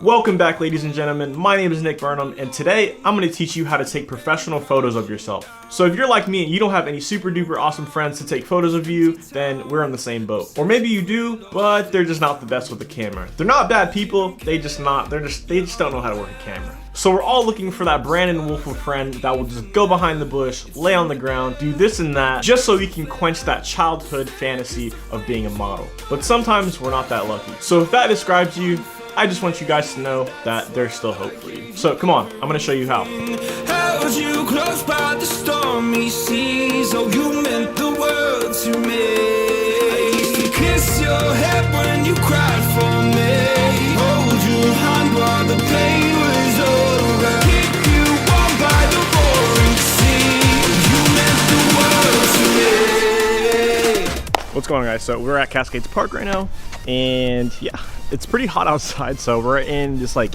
Welcome back, ladies and gentlemen. My name is Nick Burnham, and today I'm going to teach you how to take professional photos of yourself. So if you're like me and you don't have any super duper awesome friends to take photos of you, then we're in the same boat. Or maybe you do, but they're just not the best with the camera. They're not bad people, they just don't know how to work a camera. So we're all looking for that Brandon Wolf of friend that will just go behind the bush, lay on the ground, do this and that, just so we can quench that childhood fantasy of being a model. But sometimes we're not that lucky. So if that describes you, I just want you guys to know that there's still hope for you. So come on, I'm gonna show you how. Held you close by the stormy seas. Oh, you meant the world to me. I used to kiss your head when you cried for me. Hold your hand while the pain was over. Keep you warm by the roaring sea. You meant the world to me. What's going on, guys? So we're at Cascades Park right now, and yeah, it's pretty hot outside, so we're in this like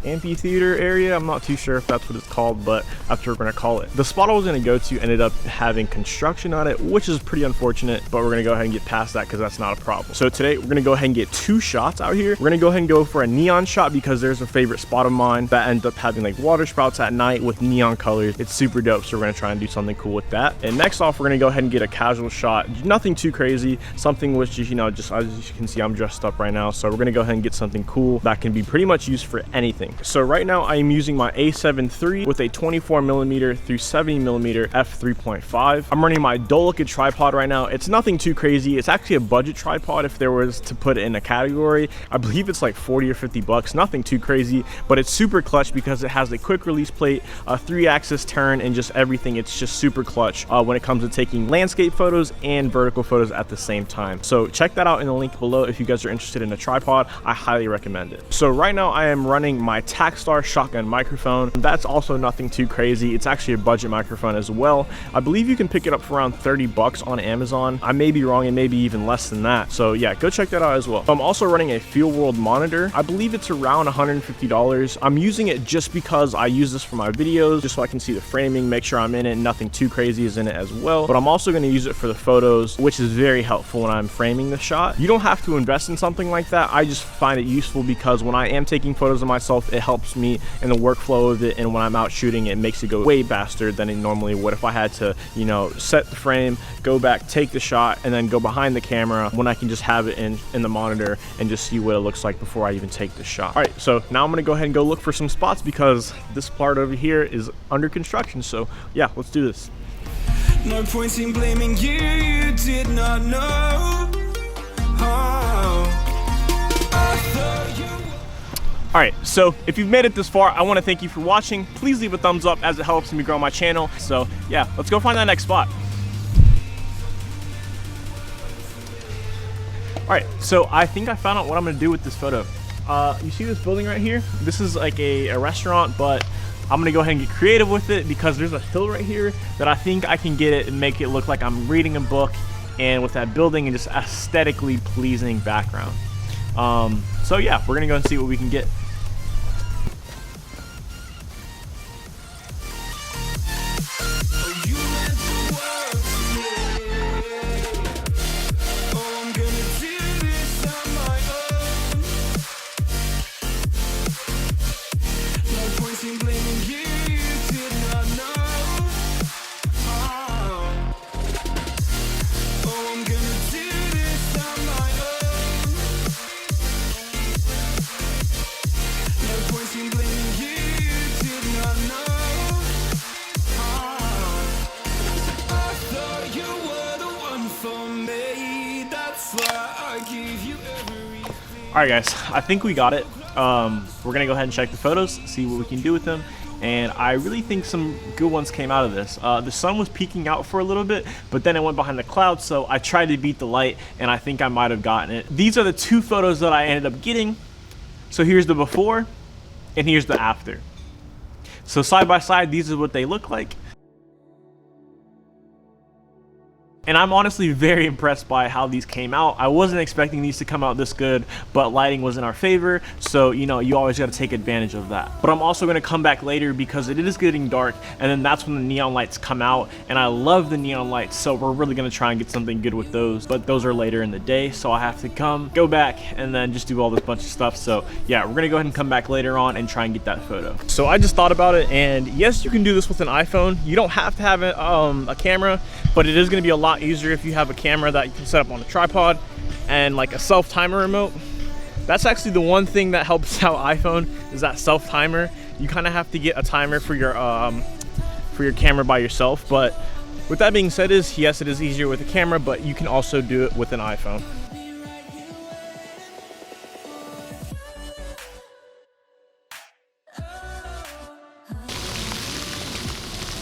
amphitheater area. I'm not too sure if that's what it's called, but that's what we're gonna call it. The spot I was gonna go to ended up having construction on it, which is pretty unfortunate, but we're gonna go ahead and get past that because that's not a problem. So today we're gonna go ahead and get two shots out here. We're gonna go ahead and go for a neon shot because there's a favorite spot of mine that ends up having like water sprouts at night with neon colors. It's super dope, so we're gonna try and do something cool with that. And next off, we're gonna go ahead and get a casual shot, nothing too crazy, something which is, you know, just as you can see, I'm dressed up right now, so we're gonna go ahead and get something cool that can be pretty much used for anything. So right now I am using my A7 III with a 24mm through 70mm f3.5. I'm running my Dolica tripod right now. It's nothing too crazy. It's actually a budget tripod if there was to put it in a category. I believe it's like 40 or 50 bucks, nothing too crazy, but it's super clutch because it has a quick release plate, a 3-axis turn, and just everything. It's just super clutch when it comes to taking landscape photos and vertical photos at the same time. So check that out in the link below if you guys are interested in a tripod. I highly recommend it. So right now I am running my Takstar shotgun microphone. That's also nothing too crazy. It's actually a budget microphone as well. I believe you can pick it up for around 30 bucks on Amazon. I may be wrong, and maybe even less than that. So yeah, go check that out as well. I'm also running a Field World monitor. I believe it's around $150. I'm using it just because I use this for my videos, just so I can see the framing, make sure I'm in it, nothing too crazy is in it as well. But I'm also going to use it for the photos, which is very helpful when I'm framing the shot. You don't have to invest in something like that. I just find it useful because when I am taking photos of myself, it helps me in the workflow of it, and when I'm out shooting, it makes it go way faster than it normally would if I had to, you know, set the frame, go back, take the shot, and then go behind the camera when I can just have it in the monitor and just see what it looks like before I even take the shot. All right, so now I'm gonna go ahead and go look for some spots because this part over here is under construction. So yeah, let's do this. No point in blaming you, you did not know. All right, so if you've made it this far, I want to thank you for watching. Please leave a thumbs up as it helps me grow my channel. So yeah, let's go find that next spot. All right, so I think I found out what I'm gonna do with this photo. You see this building right here? This is like a restaurant, but I'm gonna go ahead and get creative with it because there's a hill right here that I think I can get it and make it look like I'm reading a book, and with that building and just aesthetically pleasing background. So yeah, we're gonna go and see what we can get. All right, guys, I think we got it. We're gonna go ahead and check the photos, see what we can do with them, and I really think some good ones came out of this. The sun was peeking out for a little bit, but then it went behind the clouds, so I tried to beat the light, and I think I might have gotten it. These are the two photos that I ended up getting. So here's the before, and here's the after. So side by side, these are what they look like. And I'm honestly very impressed by how these came out. I wasn't expecting these to come out this good, but lighting was in our favor, so you know, you always got to take advantage of that. But I'm also going to come back later because it is getting dark, and then that's when the neon lights come out, and I love the neon lights, so we're really going to try and get something good with those. But those are later in the day, so I have to go back and then just do all this bunch of stuff. So yeah, we're gonna go ahead and come back later on and try and get that photo. So I just thought about it, and yes, you can do this with an iPhone. You don't have to have a camera, but it is gonna be a lot easier if you have a camera that you can set up on a tripod and like a self timer remote. That's actually the one thing that helps out iPhone, is that self timer. You kind of have to get a timer for your camera by yourself, but with that being said, yes, it is easier with a camera, but you can also do it with an iPhone.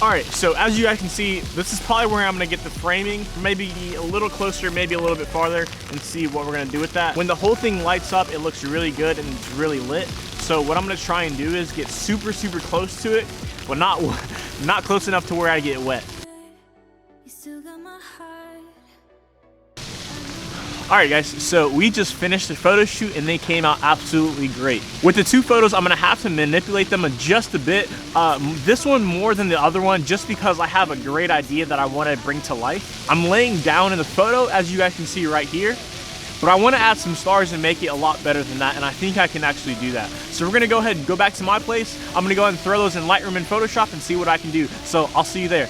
Alright, so as you guys can see, this is probably where I'm going to get the framing, maybe a little closer, maybe a little bit farther, and see what we're going to do with that. When the whole thing lights up, it looks really good and it's really lit. So what I'm going to try and do is get super close to it, but not close enough to where I get wet. Alright guys, so we just finished the photo shoot and they came out absolutely great. With the two photos, I'm going to have to manipulate them just a bit. This one more than the other one, just because I have a great idea that I want to bring to life. I'm laying down in the photo, as you guys can see right here, but I want to add some stars and make it a lot better than that, and I think I can actually do that. So we're going to go ahead and go back to my place. I'm going to go ahead and throw those in Lightroom and Photoshop and see what I can do. So I'll see you there.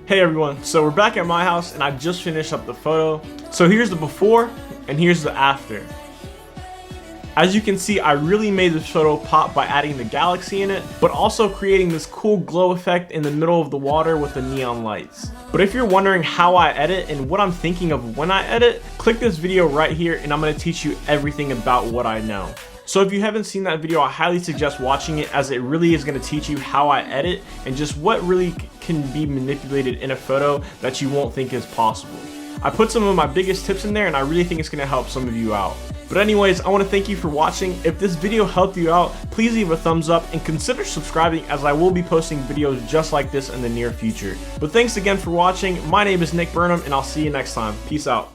Hey everyone, so we're back at my house and I just finished up the photo. So here's the before and here's the after. As you can see, I really made this photo pop by adding the galaxy in it, but also creating this cool glow effect in the middle of the water with the neon lights. But if you're wondering how I edit and what I'm thinking of when I edit, click this video right here and I'm going to teach you everything about what I know. So if you haven't seen that video, I highly suggest watching it, as it really is going to teach you how I edit and just what really can be manipulated in a photo that you won't think is possible. I put some of my biggest tips in there and I really think it's going to help some of you out. But anyways, I want to thank you for watching. If this video helped you out, please leave a thumbs up and consider subscribing, as I will be posting videos just like this in the near future. But thanks again for watching. My name is Nick Burnham and I'll see you next time. Peace out.